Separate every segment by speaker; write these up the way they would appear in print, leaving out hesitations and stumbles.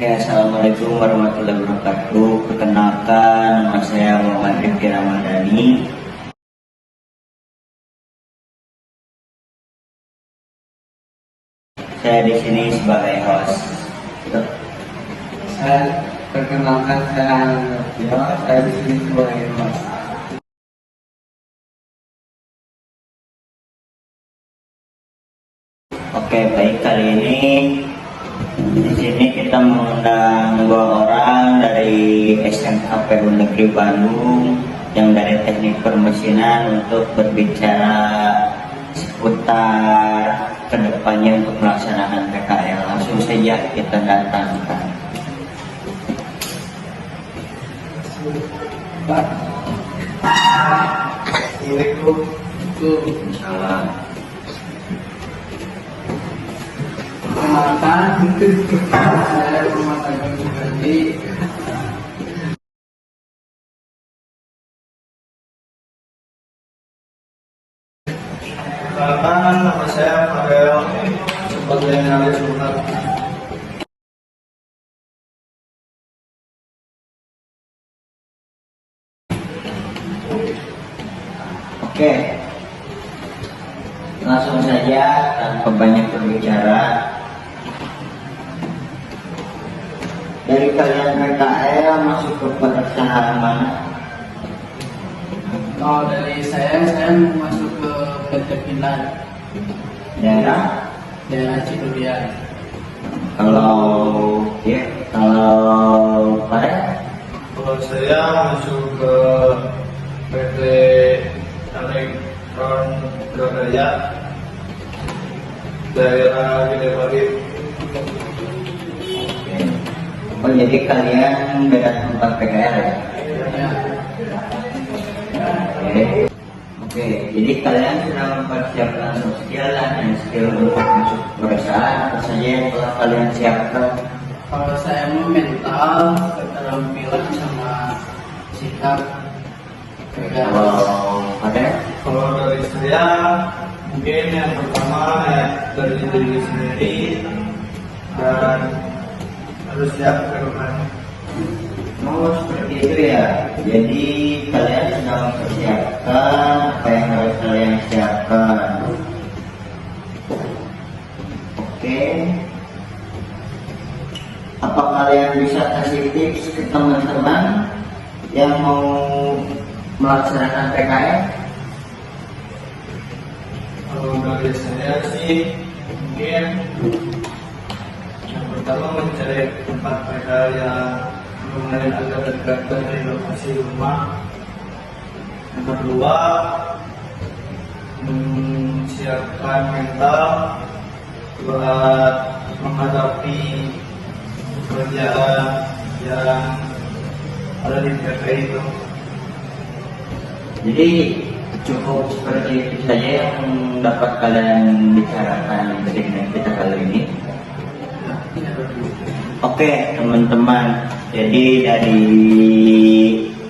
Speaker 1: Ya, assalamualaikum warahmatullahi wabarakatuh. Perkenalkan, nama saya Muhammad Rifki Ramadhani. Saya di sini sebagai host.
Speaker 2: Saya perkenalkan, saya di sini sebagai host.
Speaker 1: Oke, baik, kali ini di sini kita mengundang 2 orang dari SMKPU Negeri Bandung yang dari teknik permesinan untuk berbicara seputar kedepannya untuk melaksanakan PKL. Langsung saja kita datangkan.
Speaker 2: Assalamualaikum.
Speaker 1: Salam.
Speaker 2: Perkenalkan, saya rumah tangga pribadi.
Speaker 3: Perkenalkan, nama saya Farel sebagai narasumber.
Speaker 1: Oke, langsung saja tanpa banyak berbicara. Dari kalian PKL masuk ke perencanaan mana?
Speaker 2: Kalau dari saya masuk ke PT Pilar, daerah Cidudian.
Speaker 1: Kalau pada
Speaker 3: Kalau saya masuk ke PT Elektron Pradaya, daerah Gede Bagi.
Speaker 1: oh jadi kalian beda tempat PKL ya?
Speaker 2: Ya,
Speaker 1: Oke, jadi kalian sudah mempersiapkan sosial dan skill untuk masuk ke perusahaan. Apa saja yang telah kalian siapkan?
Speaker 2: kalau saya mau mental, keterampilan sama sikap.
Speaker 1: Kalau pada
Speaker 3: Kalau dari saya, mungkin yang pertama ya, dari diri sendiri dan harus siap ke depannya.
Speaker 1: Oh, seperti itu ya. Jadi kalian sudah mempersiapkan apa yang harus kalian siapkan. Oke. Apa kalian bisa kasih tips ke teman-teman yang mau melaksanakan PKL?
Speaker 3: Kalau dari saya sih, mungkin yang pertama mencari tempat mereka yang lumayan agak dekat dari lokasi rumah. Yang kedua, siapkan mental buat menghadapi pekerjaan yang ada di PT itu.
Speaker 1: Jadi cukup seperti itu saja yang dapat kalian bicarakan dengan kita kali ini. Oke teman-teman, jadi dari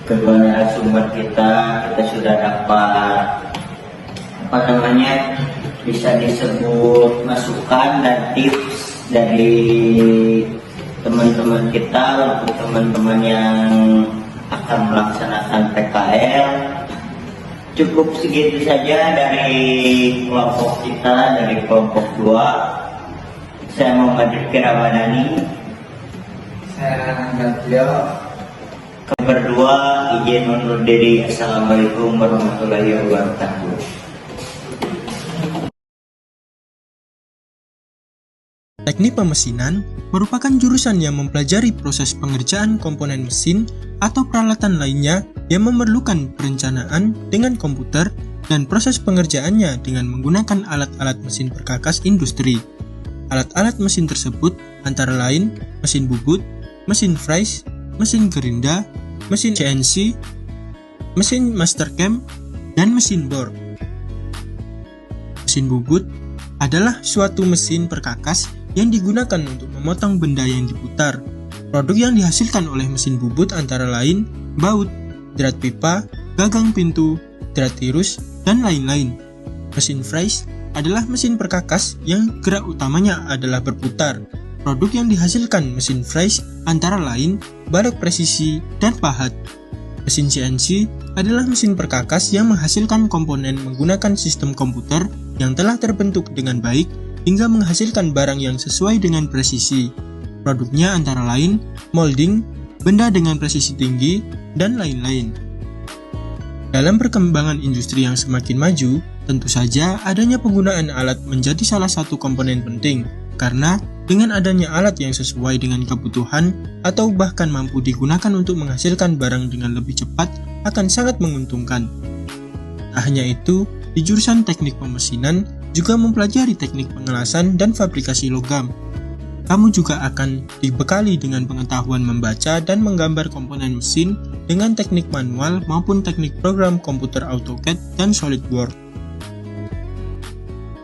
Speaker 1: kedua narasumber kita sudah dapat bisa disebut masukan dan tips dari teman-teman kita untuk teman-teman yang akan melaksanakan PKL. Cukup segitu saja dari kelompok kita, dari kelompok 2. Saya Muhammad Rifki Ramadhani.
Speaker 2: Saya Gatio.
Speaker 1: Berdua izin undur diri. Assalamualaikum warahmatullahi wabarakatuh.
Speaker 4: Teknik pemesinan merupakan jurusan yang mempelajari proses pengerjaan komponen mesin atau peralatan lainnya yang memerlukan perencanaan dengan komputer dan proses pengerjaannya dengan menggunakan alat-alat mesin perkakas industri. Alat-alat mesin tersebut antara lain mesin bubut, mesin fries, mesin gerinda, mesin CNC, mesin mastercam, dan mesin bor. Mesin bubut adalah suatu mesin perkakas yang digunakan untuk memotong benda yang diputar. Produk yang dihasilkan oleh mesin bubut antara lain baut, drat pipa, gagang pintu, drat tirus, dan lain-lain. Mesin fries adalah mesin perkakas yang gerak utamanya adalah berputar. Produk yang dihasilkan mesin Fries antara lain balok presisi dan pahat. Mesin CNC adalah mesin perkakas yang menghasilkan komponen menggunakan sistem komputer yang telah terbentuk dengan baik hingga menghasilkan barang yang sesuai dengan presisi. Produknya antara lain molding, benda dengan presisi tinggi, dan lain-lain. Dalam perkembangan industri yang semakin maju, tentu saja adanya penggunaan alat menjadi salah satu komponen penting, karena dengan adanya alat yang sesuai dengan kebutuhan atau bahkan mampu digunakan untuk menghasilkan barang dengan lebih cepat akan sangat menguntungkan. Tak hanya itu, di jurusan teknik pemesinan juga mempelajari teknik pengelasan dan fabrikasi logam. Kamu juga akan dibekali dengan pengetahuan membaca dan menggambar komponen mesin dengan teknik manual maupun teknik program komputer AutoCAD dan SolidWorks.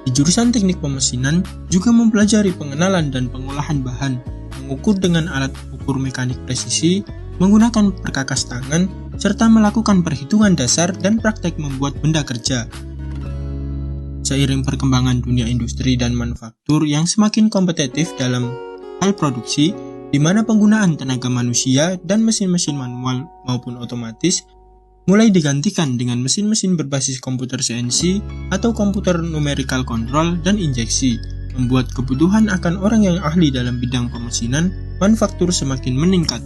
Speaker 4: Di jurusan teknik pemesinan juga mempelajari pengenalan dan pengolahan bahan, mengukur dengan alat ukur mekanik presisi, menggunakan perkakas tangan, serta melakukan perhitungan dasar dan praktek membuat benda kerja. Seiring perkembangan dunia industri dan manufaktur yang semakin kompetitif dalam hal produksi, di mana penggunaan tenaga manusia dan mesin-mesin manual maupun otomatis mulai digantikan dengan mesin-mesin berbasis komputer CNC atau komputer numerical control dan injeksi, membuat kebutuhan akan orang yang ahli dalam bidang pemesinan manufaktur semakin meningkat.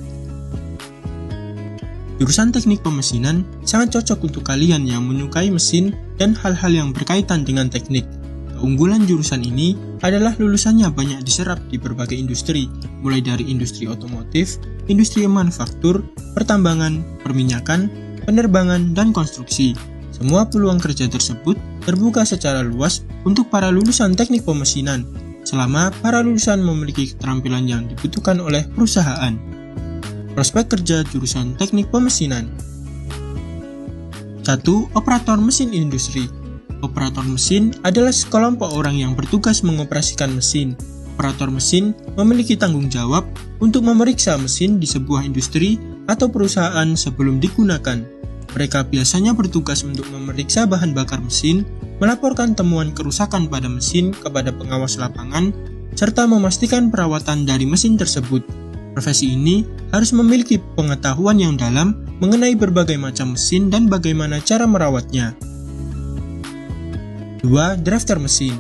Speaker 4: Jurusan teknik pemesinan sangat cocok untuk kalian yang menyukai mesin dan hal-hal yang berkaitan dengan teknik. Keunggulan jurusan ini adalah lulusannya banyak diserap di berbagai industri, mulai dari industri otomotif, industri manufaktur, pertambangan, perminyakan, penerbangan, dan konstruksi. Semua peluang kerja tersebut terbuka secara luas untuk para lulusan teknik pemesinan, selama para lulusan memiliki keterampilan yang dibutuhkan oleh perusahaan. Prospek kerja jurusan teknik pemesinan. 1. Operator mesin industri. Operator mesin adalah sekelompok orang yang bertugas mengoperasikan mesin. Operator mesin memiliki tanggung jawab untuk memeriksa mesin di sebuah industri atau perusahaan sebelum digunakan. Mereka biasanya bertugas untuk memeriksa bahan bakar mesin, melaporkan temuan kerusakan pada mesin kepada pengawas lapangan, serta memastikan perawatan dari mesin tersebut. Profesi ini harus memiliki pengetahuan yang dalam mengenai berbagai macam mesin dan bagaimana cara merawatnya. 2. Drafter mesin.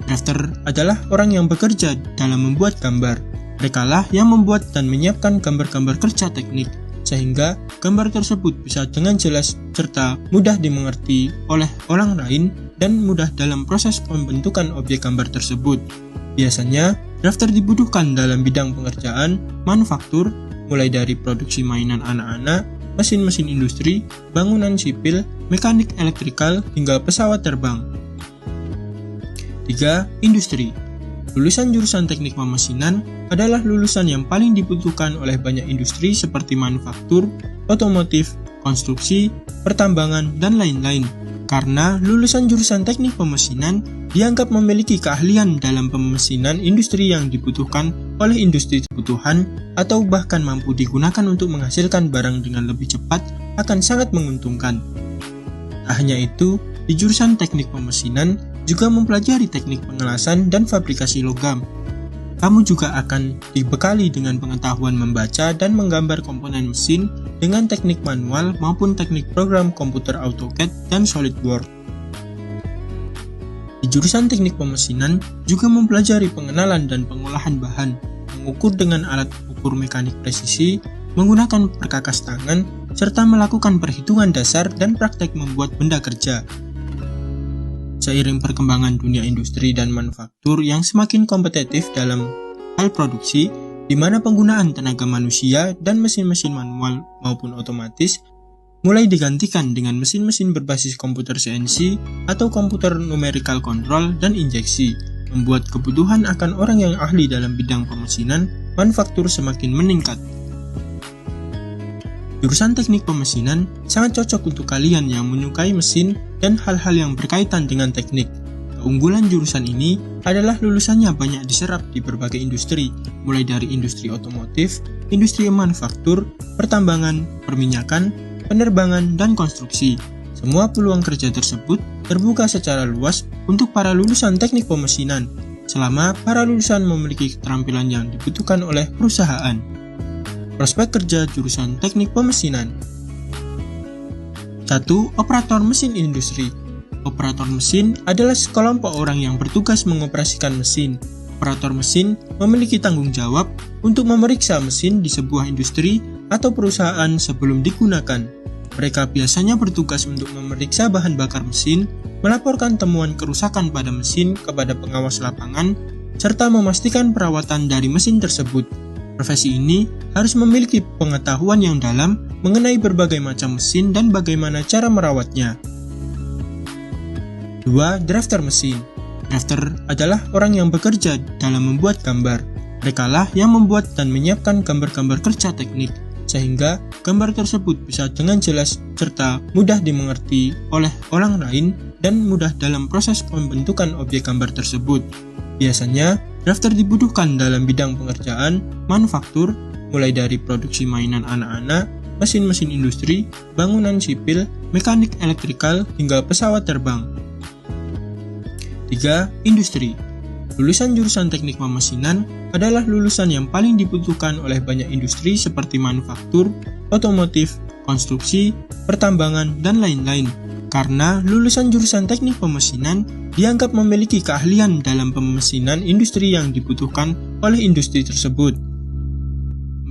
Speaker 4: Drafter adalah orang yang bekerja dalam membuat gambar. Merekalah yang membuat dan menyiapkan gambar-gambar kerja teknik, sehingga gambar tersebut bisa dengan jelas serta mudah dimengerti oleh orang lain dan mudah dalam proses pembentukan objek gambar tersebut. Biasanya, drafter dibutuhkan dalam bidang pengerjaan, manufaktur, mulai dari produksi mainan anak-anak, mesin-mesin industri, bangunan sipil, mekanik elektrikal, hingga pesawat terbang. 3. Industri. Lulusan jurusan teknik pemesinan adalah lulusan yang paling dibutuhkan oleh banyak industri seperti manufaktur, otomotif, konstruksi, pertambangan, dan lain-lain. Karena lulusan jurusan teknik pemesinan dianggap memiliki keahlian dalam pemesinan industri yang dibutuhkan oleh industri kebutuhan atau bahkan mampu digunakan untuk menghasilkan barang dengan lebih cepat akan sangat menguntungkan. Tak hanya itu, di jurusan teknik pemesinan juga mempelajari teknik pengelasan dan fabrikasi logam. Kamu juga akan dibekali dengan pengetahuan membaca dan menggambar komponen mesin dengan teknik manual maupun teknik program komputer AutoCAD dan SolidWorks. Di jurusan teknik pemesinan juga mempelajari pengenalan dan pengolahan bahan, mengukur dengan alat ukur mekanik presisi, menggunakan perkakas tangan, serta melakukan perhitungan dasar dan praktek membuat benda kerja. Seiring perkembangan dunia industri dan manufaktur yang semakin kompetitif dalam hal produksi, di mana penggunaan tenaga manusia dan mesin-mesin manual maupun otomatis mulai digantikan dengan mesin-mesin berbasis komputer CNC atau komputer numerical control dan injeksi, membuat kebutuhan akan orang yang ahli dalam bidang pemesinan manufaktur semakin meningkat. Jurusan teknik pemesinan sangat cocok untuk kalian yang menyukai mesin dan hal-hal yang berkaitan dengan teknik. Keunggulan jurusan ini adalah lulusannya banyak diserap di berbagai industri, mulai dari industri otomotif, industri manufaktur, pertambangan, perminyakan, penerbangan, dan konstruksi. Semua peluang kerja tersebut terbuka secara luas untuk para lulusan teknik pemesinan, selama para lulusan memiliki keterampilan yang dibutuhkan oleh perusahaan. Prospek kerja jurusan Teknik Pemesinan. 1. Operator mesin industri. Operator mesin adalah sekelompok orang yang bertugas mengoperasikan mesin. Operator mesin memiliki tanggung jawab untuk memeriksa mesin di sebuah industri atau perusahaan sebelum digunakan. Mereka biasanya bertugas untuk memeriksa bahan bakar mesin, melaporkan temuan kerusakan pada mesin kepada pengawas lapangan, serta memastikan perawatan dari mesin tersebut. Profesi ini harus memiliki pengetahuan yang dalam mengenai berbagai macam mesin dan bagaimana cara merawatnya. 2. Drafter mesin. Drafter adalah orang yang bekerja dalam membuat gambar. Merekalah yang membuat dan menyiapkan gambar-gambar kerja teknik, sehingga gambar tersebut bisa dengan jelas serta mudah dimengerti oleh orang lain dan mudah dalam proses pembentukan objek gambar tersebut. Biasanya, drafter dibutuhkan dalam bidang pengerjaan, manufaktur, mulai dari produksi mainan anak-anak, mesin-mesin industri, bangunan sipil, mekanik elektrikal, hingga pesawat terbang. 3. Industri. Lulusan jurusan Teknik Pemesinan adalah lulusan yang paling dibutuhkan oleh banyak industri seperti manufaktur, otomotif, konstruksi, pertambangan, dan lain-lain. Karena lulusan jurusan Teknik Pemesinan dianggap memiliki keahlian dalam pemesinan industri yang dibutuhkan oleh industri tersebut.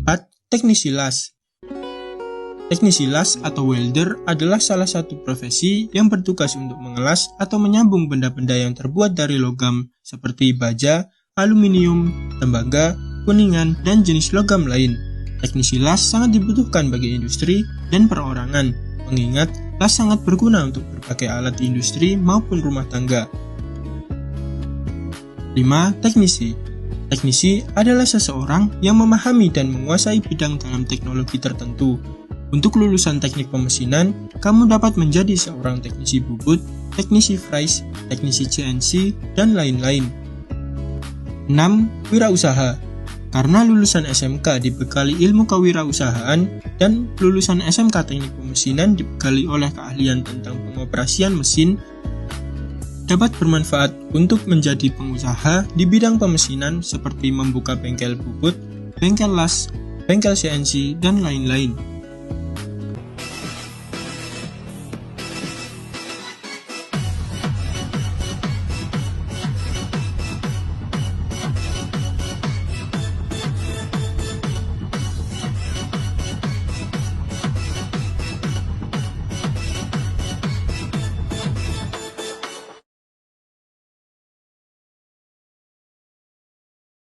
Speaker 4: 4. Teknisi las. Teknisi las atau welder adalah salah satu profesi yang bertugas untuk mengelas atau menyambung benda-benda yang terbuat dari logam seperti baja, aluminium, tembaga, kuningan, dan jenis logam lain. Teknisi las sangat dibutuhkan bagi industri dan perorangan, mengingat las sangat berguna untuk berbagai alat di industri maupun rumah tangga. 5. Teknisi. Teknisi adalah seseorang yang memahami dan menguasai bidang dalam teknologi tertentu. Untuk lulusan Teknik Pemesinan, kamu dapat menjadi seorang teknisi bubut, teknisi fries, teknisi CNC, dan lain-lain. 6. Wirausaha. Karena lulusan SMK dibekali ilmu kewirausahaan dan lulusan SMK Teknik Pemesinan dibekali oleh keahlian tentang pengoperasian mesin, dapat bermanfaat untuk menjadi pengusaha di bidang pemesinan seperti membuka bengkel bubut, bengkel las, bengkel CNC, dan lain-lain.